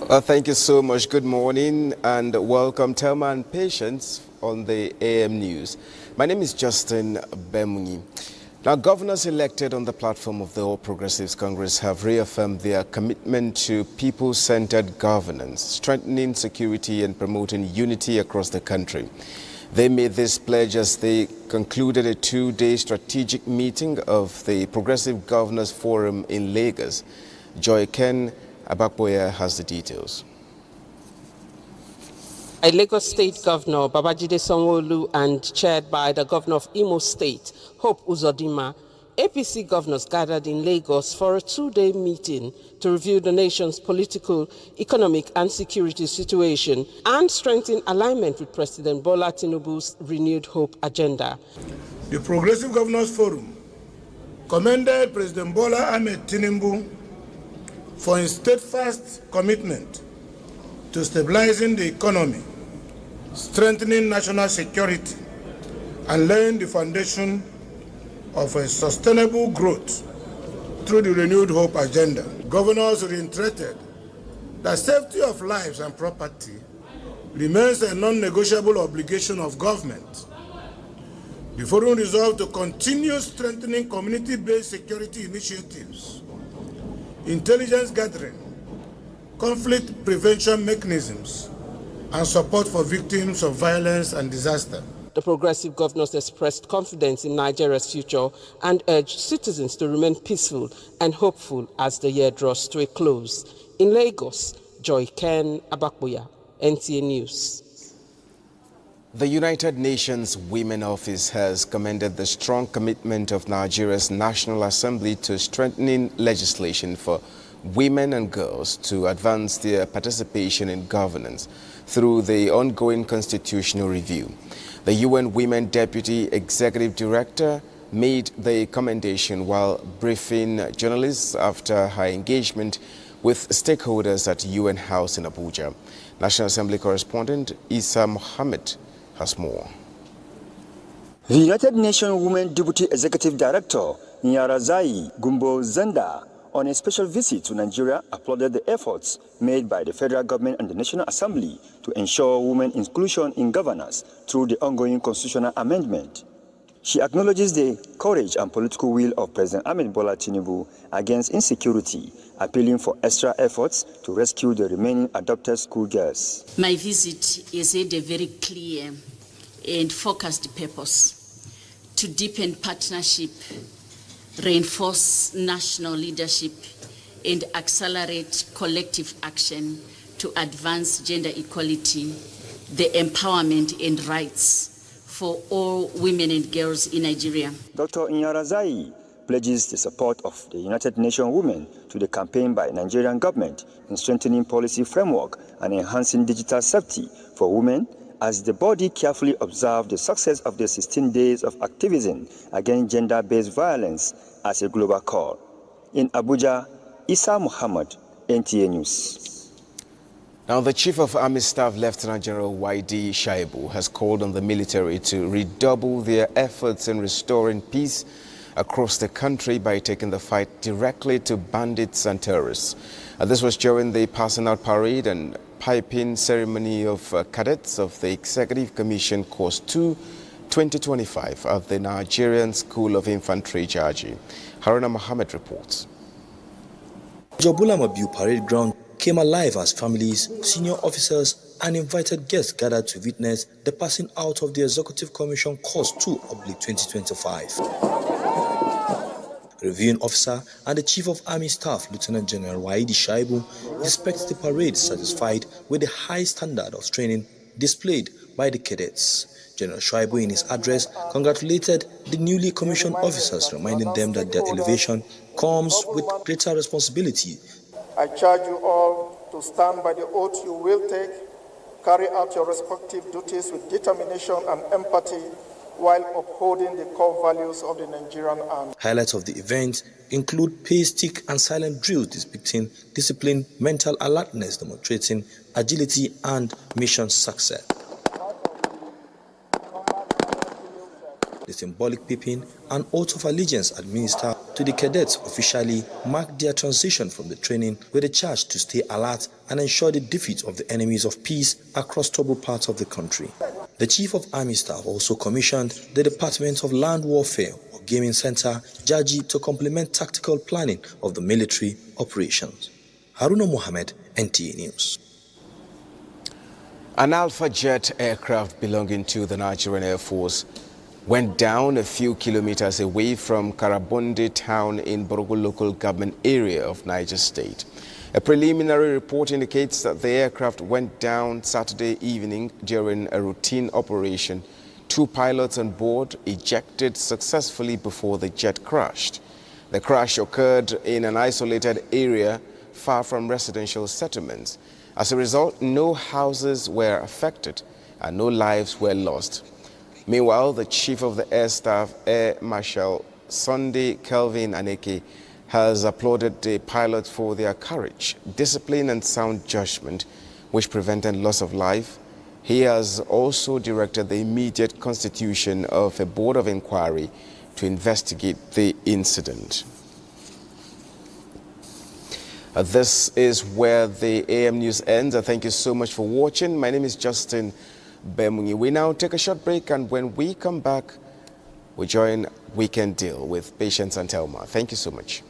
Thank you so much. Good morning and welcome, Thelma and Patience, on the AM News. My name is Justin Bemunyi. Now, governors elected on the platform of the All Progressives Congress have reaffirmed their commitment to people-centered governance, strengthening security and promoting unity across the country. They made this pledge as they concluded a two-day strategic meeting of the Progressive Governors Forum in Lagos. Joy Ken Abakboya has the details. Lagos State Governor Babajide Sanwo-Olu and chaired by the Governor of Imo State, Hope Uzodinma, APC governors gathered in Lagos for a two-day meeting to review the nation's political, economic and security situation and strengthen alignment with President Bola Tinubu's renewed hope agenda. The Progressive Governors Forum commended President Bola Ahmed Tinubu for his steadfast commitment to stabilizing the economy, strengthening national security, and laying the foundation of a sustainable growth through the renewed hope agenda. Governors reiterated that safety of lives and property remains a non-negotiable obligation of government. The forum resolved to continue strengthening community-based security initiatives, intelligence gathering, conflict prevention mechanisms, and support for victims of violence and disaster. The progressive governors expressed confidence in Nigeria's future and urged citizens to remain peaceful and hopeful as the year draws to a close. In Lagos, Joy Ken Abakboya, NTA News. The United Nations Women Office has commended the strong commitment of Nigeria's National Assembly to strengthening legislation for women and girls to advance their participation in governance through the ongoing constitutional review. The UN Women Deputy Executive Director made the commendation while briefing journalists after her engagement with stakeholders at UN House in Abuja. National Assembly correspondent Isa Mohammed has more. The United Nations Women Deputy Executive Director Nyarazai Gumbo Zenda, on a special visit to Nigeria, applauded the efforts made by the federal government and the National Assembly to ensure women inclusion in governance through the ongoing constitutional amendment. She acknowledges the courage and political will of President Ahmed Bola Tinubu against insecurity, appealing for extra efforts to rescue the remaining adopted schoolgirls. My visit is a very clear and focused purpose to deepen partnership, reinforce national leadership, and accelerate collective action to advance gender equality, the empowerment and rights for all women and girls in Nigeria. Dr. Nyarazai pledges the support of the United Nations Women to the campaign by Nigerian government in strengthening policy framework and enhancing digital safety for women as the body carefully observed the success of the 16 days of activism against gender-based violence as a global call. In Abuja, Isa Muhammad, NTA News. Now, the Chief of Army Staff, Lieutenant General YD Shaibu, has called on the military to redouble their efforts in restoring peace across the country by taking the fight directly to bandits and terrorists. This was during the passing out parade and piping ceremony of cadets of the Executive Commission Course 2 2025 at the Nigerian School of Infantry, Jaji. Haruna Mohammed reports. Jobulamabu Parade Ground came alive as families, senior officers and invited guests gathered to witness the passing out of the Executive Commission Course 2/2025. Reviewing officer and the Chief of Army Staff, Lieutenant General Waidi Shaibu, inspects the parade satisfied with the high standard of training displayed by the cadets. General Shaibu, in his address, congratulated the newly commissioned officers, reminding them that their elevation comes with greater responsibility. I charge you all to stand by the oath you will take, carry out your respective duties with determination and empathy, while upholding the core values of the Nigerian Army. Highlights of the event include pace, stick and silent drills depicting discipline, mental alertness, demonstrating agility and mission success. the symbolic peeping and oath of allegiance administered to the cadets officially marked their transition from the training with a charge to stay alert and ensure the defeat of the enemies of peace across troubled parts of the country. The Chief of Army Staff also commissioned the Department of Land Warfare or Gaming Center, Jaji, to complement tactical planning of the military operations. Haruna Mohammed, NTA News. An Alpha Jet aircraft belonging to the Nigerian Air Force went down a few kilometers away from Karabonde town in Borogo local government area of Niger State. A preliminary report indicates that the aircraft went down Saturday evening during a routine operation. 2 pilots on board ejected successfully before the jet crashed. The crash occurred in an isolated area far from residential settlements. As a result, no houses were affected and no lives were lost. Meanwhile, the Chief of the Air Staff, Air Marshal Sunday Kelvin Aneke, has applauded the pilots for their courage, discipline and sound judgment, which prevented loss of life. He has also directed the immediate constitution of a board of inquiry to investigate the incident. This is where the AM News ends. Thank you so much for watching. My name is Justin Bemungi. We now take a short break, and when we come back, we join Weekend Deal with Patience and Telma. Thank you so much.